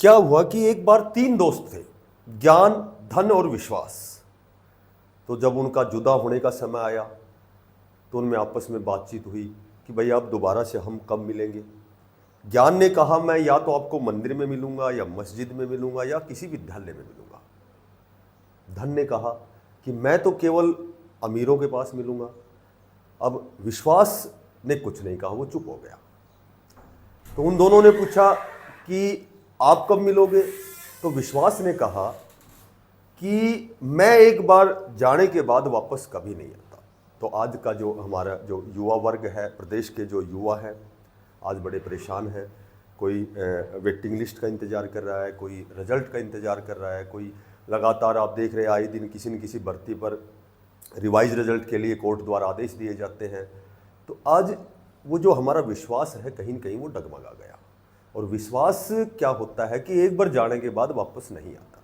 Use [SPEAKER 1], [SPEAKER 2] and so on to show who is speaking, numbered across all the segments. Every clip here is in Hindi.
[SPEAKER 1] क्या हुआ कि एक बार 3 दोस्त थे, ज्ञान, धन और विश्वास। तो जब उनका जुदा होने का समय आया तो उनमें आपस में बातचीत हुई कि भाई अब दोबारा से हम कब मिलेंगे। ज्ञान ने कहा मैं या तो आपको मंदिर में मिलूंगा या मस्जिद में मिलूंगा या किसी विद्यालय में मिलूंगा। धन ने कहा कि मैं तो केवल अमीरों के पास मिलूंगा। अब विश्वास ने कुछ नहीं कहा, वो चुप हो गया। तो उन दोनों ने पूछा कि आप कब मिलोगे। तो विश्वास ने कहा कि मैं एक बार जाने के बाद वापस कभी नहीं आता। तो आज का जो हमारा जो युवा वर्ग है, प्रदेश के जो युवा हैं, आज बड़े परेशान हैं। कोई वेटिंग लिस्ट का इंतज़ार कर रहा है, कोई रिजल्ट का इंतज़ार कर रहा है, कोई लगातार आप देख रहे हैं आए दिन किसी न किसी भर्ती पर रिवाइज रिजल्ट के लिए कोर्ट द्वारा आदेश दिए जाते हैं। तो आज वो जो हमारा विश्वास है कहीं न कहीं वो डगमगा गया। और विश्वास क्या होता है कि एक बार जाने के बाद वापस नहीं आता।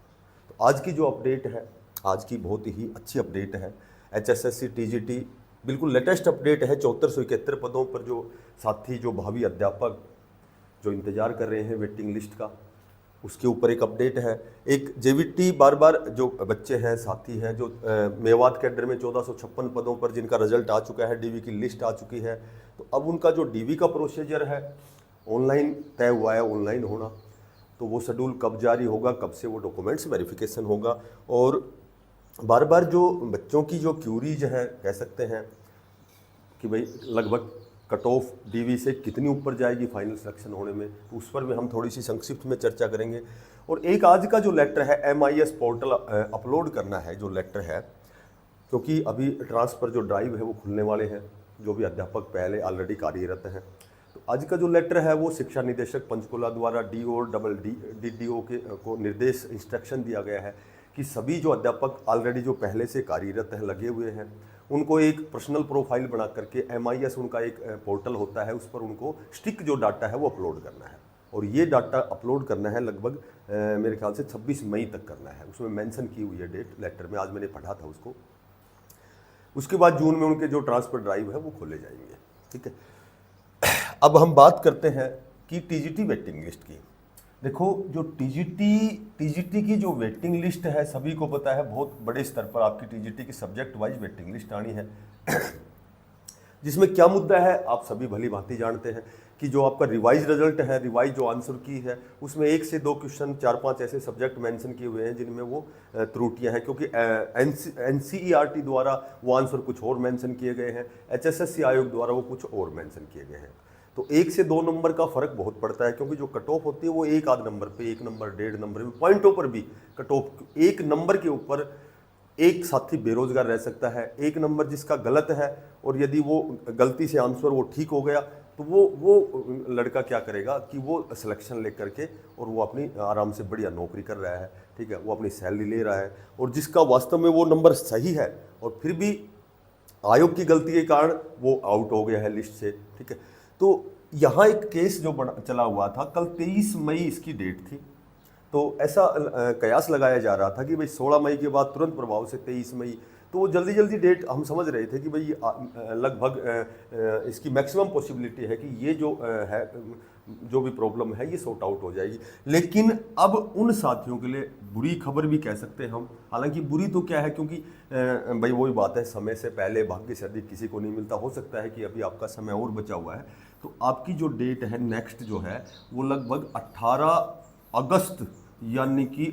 [SPEAKER 1] तो आज की जो अपडेट है, आज की बहुत ही अच्छी अपडेट है। HSSC TGT बिल्कुल लेटेस्ट अपडेट है। 7471 पदों पर जो साथी, जो भावी अध्यापक जो इंतज़ार कर रहे हैं वेटिंग लिस्ट का, उसके ऊपर एक अपडेट है। एक JVT बार बार जो बच्चे हैं, साथी हैं, जो मेवात कैडर में 1456 पदों पर जिनका रिजल्ट आ चुका है, DV की लिस्ट आ चुकी है। तो अब उनका जो DV का प्रोसीजर है ऑनलाइन तय हुआ है, ऑनलाइन होना। तो वो शेड्यूल कब जारी होगा, कब से वो डॉक्यूमेंट्स वेरिफिकेशन होगा। और बार बार जो बच्चों की जो क्यूरीज है, कह सकते हैं कि भाई लगभग कट ऑफ DV से कितनी ऊपर जाएगी फाइनल सिलेक्शन होने में, तो उस पर भी हम थोड़ी सी संक्षिप्त में चर्चा करेंगे। और एक आज का जो लेटर है MIS पोर्टल अपलोड करना है जो लेटर है, क्योंकि अभी ट्रांसफ़र जो ड्राइव है वो खुलने वाले हैं, जो भी अध्यापक पहले ऑलरेडी कार्यरत हैं। तो आज का जो लेटर है वो शिक्षा निदेशक पंचकुला द्वारा DO और DDO के को निर्देश इंस्ट्रक्शन दिया गया है कि सभी जो अध्यापक ऑलरेडी जो पहले से कार्यरत हैं, लगे हुए हैं, उनको एक पर्सनल प्रोफाइल बना करके MIS उनका एक पोर्टल होता है, उस पर उनको स्टिक जो डाटा है वो अपलोड करना है। और ये डाटा अपलोड करना है लगभग मेरे ख्याल से 26 मई तक करना है। उसमें मेंशन की हुई है डेट लेटर में, आज मैंने पढ़ा था उसको। उसके बाद जून में उनके जो ट्रांसफ़र ड्राइव है वो खोले जाएंगे। ठीक है, अब हम बात करते हैं कि TGT वेटिंग लिस्ट की। देखो, जो TGT की जो वेटिंग लिस्ट है, सभी को पता है बहुत बड़े स्तर पर आपकी TGT की सब्जेक्ट वाइज वेटिंग लिस्ट आनी है। जिसमें क्या मुद्दा है आप सभी भली भांति जानते हैं कि जो आपका रिवाइज रिजल्ट है, रिवाइज जो आंसर की है, उसमें 1 से 2 क्वेश्चन, 4-5 ऐसे सब्जेक्ट मेंशन किए हुए हैं जिनमें वो त्रुटियां हैं, क्योंकि NCERT द्वारा वो आंसर कुछ और मेंशन किए गए हैं, HSSC आयोग द्वारा वो कुछ और मेंशन किए गए हैं। तो 1 से 2 नंबर का फर्क बहुत पड़ता है, क्योंकि जो कट ऑफ होती है वो एक आध नंबर पे, 1 नंबर, 1.5 नंबर में, पॉइंटों पर भी कट ऑफ, 1 नंबर के ऊपर एक साथी बेरोजगार रह सकता है। 1 नंबर जिसका गलत है और यदि वो गलती से आंसर वो ठीक हो गया तो वो लड़का क्या करेगा कि वो सिलेक्शन ले करके और वो अपनी आराम से बढ़िया नौकरी कर रहा है, ठीक है, वो अपनी सैलरी ले रहा है। और जिसका वास्तव में वो नंबर सही है और फिर भी आयोग की गलती के कारण वो आउट हो गया है लिस्ट से, ठीक है। तो यहाँ एक केस जो चला हुआ था, कल 23 मई इसकी डेट थी। तो ऐसा कयास लगाया जा रहा था कि भाई 16 मई के बाद तुरंत प्रभाव से 23 मई, तो वो जल्दी जल्दी डेट हम समझ रहे थे कि भाई लगभग इसकी मैक्सिमम पॉसिबिलिटी है कि ये जो है, जो भी प्रॉब्लम है ये सॉर्ट आउट हो जाएगी। लेकिन अब उन साथियों के लिए बुरी खबर भी कह सकते हैं हम। हालांकि बुरी तो क्या है, क्योंकि भाई वही बात है, समय से पहले भाग्य से अधिक किसी को नहीं मिलता। हो सकता है कि अभी आपका समय और बचा हुआ है। तो आपकी जो डेट है नेक्स्ट जो है वो लगभग 18 अगस्त, यानी कि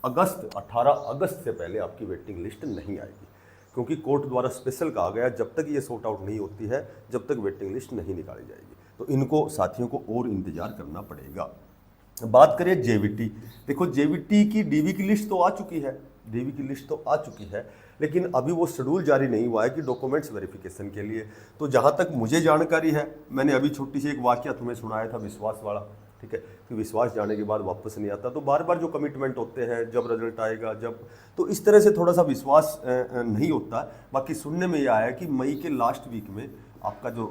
[SPEAKER 1] 18 अगस्त से पहले आपकी वेटिंग लिस्ट नहीं आएगी, क्योंकि कोर्ट द्वारा स्पेशल कहा गया जब तक ये सॉर्ट आउट नहीं होती है, जब तक वेटिंग लिस्ट नहीं निकाली जाएगी। तो इनको साथियों को और इंतजार करना पड़ेगा। बात करें JVT। देखो, JVT की DV की लिस्ट तो आ चुकी है, DV की लिस्ट तो आ चुकी है, लेकिन अभी वो शेड्यूल जारी नहीं हुआ है कि डॉक्यूमेंट्स वेरिफिकेशन के लिए। तो जहाँ तक मुझे जानकारी है, मैंने अभी छोटी सी एक वाकया तुम्हें सुनाया था विश्वास वाला, ठीक है, कि विश्वास जाने के बाद वापस नहीं आता। तो बार बार जो कमिटमेंट होते हैं, जब रिजल्ट आएगा, जब, तो इस तरह से थोड़ा सा विश्वास नहीं होता। बाकी सुनने में यह आया कि मई के लास्ट वीक में आपका जो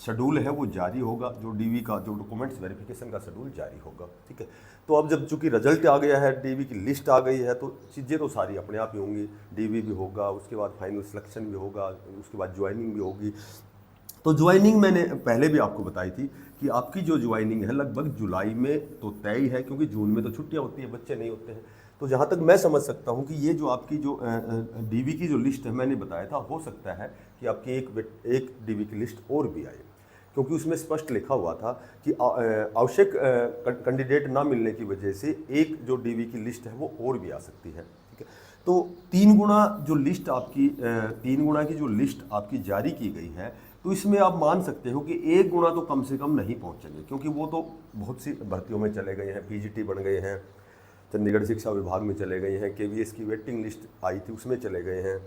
[SPEAKER 1] शेड्यूल है वो जारी होगा, जो DV का जो डॉक्यूमेंट्स वेरिफिकेशन का शेड्यूल जारी होगा, ठीक है। तो अब जब चूंकि रिजल्ट आ गया है, DV की लिस्ट आ गई है, तो चीज़ें तो सारी अपने आप ही होंगी। DV भी होगा, उसके बाद फाइनल सिलेक्शन भी होगा, उसके बाद ज्वाइनिंग भी होगी। तो ज्वाइनिंग मैंने पहले भी आपको बताई थी कि आपकी जो ज्वाइनिंग है लगभग जुलाई में तो तय ही है, क्योंकि जून में तो छुट्टियां होती है, बच्चे नहीं होते हैं। तो जहाँ तक मैं समझ सकता हूँ कि ये जो आपकी जो डीवी की जो लिस्ट है मैंने बताया था, हो सकता है कि आपकी एक डीवी की लिस्ट और भी आए, क्योंकि उसमें स्पष्ट लिखा हुआ था कि आवश्यक कैंडिडेट ना मिलने की वजह से एक जो डीवी की लिस्ट है वो और भी आ सकती है। ठीक है, तो 3 गुना जो लिस्ट आपकी 3 गुना की जो लिस्ट आपकी जारी की गई है, तो इसमें आप मान सकते हो कि 1 गुना तो कम से कम नहीं पहुंचेंगे, क्योंकि वो तो बहुत सी भर्तियों में चले गए हैं, पीजीटी बन गए हैं, चंडीगढ़ शिक्षा विभाग में चले गए हैं, केवीएस की वेटिंग लिस्ट आई थी उसमें चले गए हैं,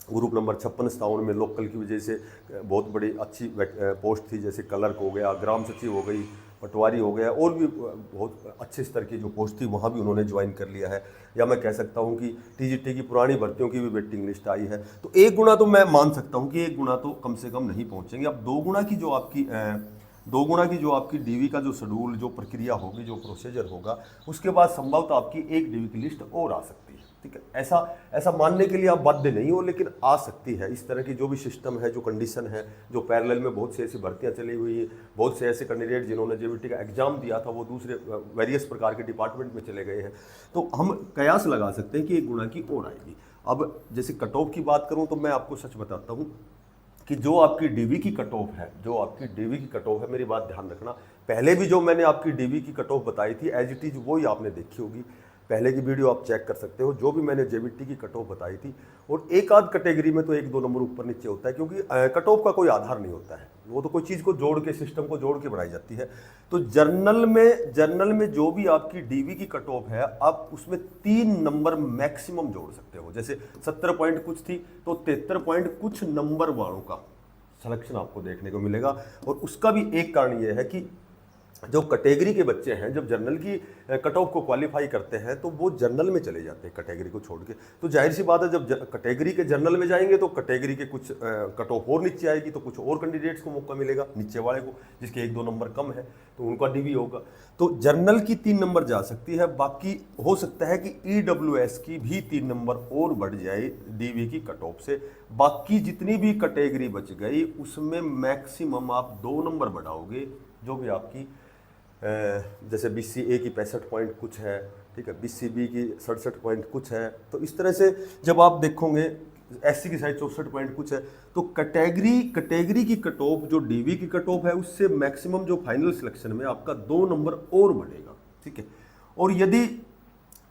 [SPEAKER 1] ग्रुप नंबर 56-57 में लोकल की वजह से बहुत बड़ी अच्छी पोस्ट थी, जैसे क्लर्क हो गया, ग्राम सचिव हो गई, पटवारी हो गया, और भी बहुत अच्छे स्तर की जो पोस्ट थी वहाँ भी उन्होंने ज्वाइन कर लिया है। या मैं कह सकता हूँ कि टीजीटी की पुरानी भर्तियों की भी वेटिंग लिस्ट आई है। तो 1 गुना तो मैं मान सकता हूँ कि 1 गुना तो कम से कम नहीं पहुँचेंगे। अब 2 गुना की जो आपकी डीवी का जो शेड्यूल, जो प्रक्रिया होगी, जो प्रोसीजर होगा, उसके बाद संभवतः आपकी एक डीवी की लिस्ट और आ सकती है। ठीक है, ऐसा मानने के लिए आप बाध्य नहीं हो, लेकिन आ सकती है। इस तरह की जो भी सिस्टम है, जो कंडीशन है, जो पैरेलल में बहुत सी ऐसी भर्तियां चली हुई है, बहुत से ऐसे कैंडिडेट जिन्होंने जेबीटी का एग्जाम दिया था वो दूसरे वेरियस प्रकार के डिपार्टमेंट में चले गए हैं, तो हम कयास लगा सकते हैं कि 1 गुना की और आएगी। अब जैसे कट ऑफ की बात करूं तो मैं आपको सच बताता हूं कि जो आपकी डीवी की कट ऑफ है, मेरी बात ध्यान रखना, पहले भी जो मैंने आपकी डीवी की कट ऑफ बताई थी एज इट इज वही आपने देखी होगी, पहले की वीडियो आप चेक कर सकते हो, जो भी मैंने जेबीटी की कट ऑफ बताई थी। और एक आध कैटेगरी में तो 1-2 नंबर ऊपर नीचे होता है, क्योंकि कट ऑफ का कोई आधार नहीं होता है, वो तो कोई चीज़ को जोड़ के, सिस्टम को जोड़ के बनाई जाती है। तो जर्नल में जो भी आपकी डीवी की कट ऑफ है, आप उसमें 3 नंबर मैक्सिमम जोड़ सकते हो। जैसे 70 पॉइंट कुछ थी, तो 73 पॉइंट कुछ नंबर वालों का सिलेक्शन आपको देखने को मिलेगा। और उसका भी एक कारण ये है कि जो कैटेगरी के बच्चे हैं, जब जर्नल की कट ऑफ को क्वालिफाई करते हैं तो वो जर्नल में चले जाते हैं कैटेगरी को छोड़ के। तो जाहिर सी बात है, जब कैटेगरी के जर्नल में जाएंगे तो कैटेगरी के कुछ कट ऑफ और नीचे आएगी, तो कुछ और कैंडिडेट्स को मौका मिलेगा, नीचे वाले को जिसके 1-2 नंबर कम है तो उनका डीवी होगा। तो जर्नल की 3 नंबर जा सकती है, बाकी हो सकता है कि ईडब्ल्यूएस की भी 3 नंबर और बढ़ जाए डीवी की कट ऑफ से। बाकी जितनी भी कैटेगरी बच गई उसमें मैक्सिमम आप 2 नंबर बढ़ाओगे, जो भी आपकी जैसे BCA की 65 पॉइंट कुछ है, ठीक है, BCB की 67 पॉइंट कुछ है। तो इस तरह से जब आप देखोगे, SC की शायद 64 पॉइंट कुछ है, तो कैटेगरी की कट ऑफ, जो डीवी की कट ऑफ है, उससे मैक्सिमम जो फाइनल सिलेक्शन में आपका 2 नंबर और बढ़ेगा। ठीक है, और यदि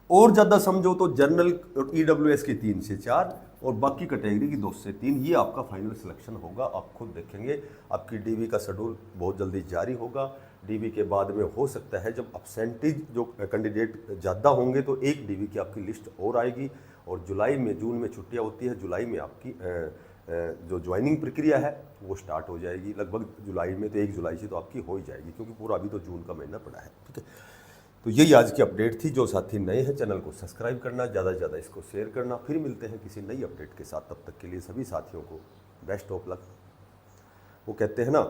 [SPEAKER 1] और ज़्यादा समझो तो जर्नल और ईडब्ल्यूएस की 3 से 4 और बाकी कैटेगरी की 2 से 3, ये आपका फाइनल सिलेक्शन होगा। आप खुद देखेंगे, आपकी डीवी का शेड्यूल बहुत जल्दी जारी होगा। डीवी के बाद में हो सकता है जब अपसेंटेज जो कैंडिडेट ज़्यादा होंगे तो एक डीवी की आपकी लिस्ट और आएगी। और जून में छुट्टियां होती है, जुलाई में आपकी जो ज्वाइनिंग प्रक्रिया है वो स्टार्ट हो जाएगी। लगभग जुलाई में, तो 1 जुलाई से तो आपकी हो ही जाएगी, क्योंकि पूरा अभी तो जून का महीना पड़ा है। ठीक है, तो यही आज की अपडेट थी। जो साथी नए हैं, चैनल को सब्सक्राइब करना, ज़्यादा से ज़्यादा इसको शेयर करना। फिर मिलते हैं किसी नई अपडेट के साथ, तब तक के लिए सभी साथियों को बेस्ट ऑफ लक। वो कहते हैं ना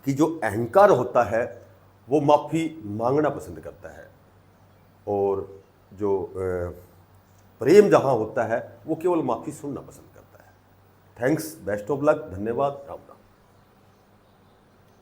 [SPEAKER 1] कि जो अहंकार होता है वो माफ़ी मांगना पसंद करता है, और जो प्रेम जहाँ होता है वो केवल माफ़ी सुनना पसंद करता है। थैंक्स, बेस्ट ऑफ लक, धन्यवाद, राम राम।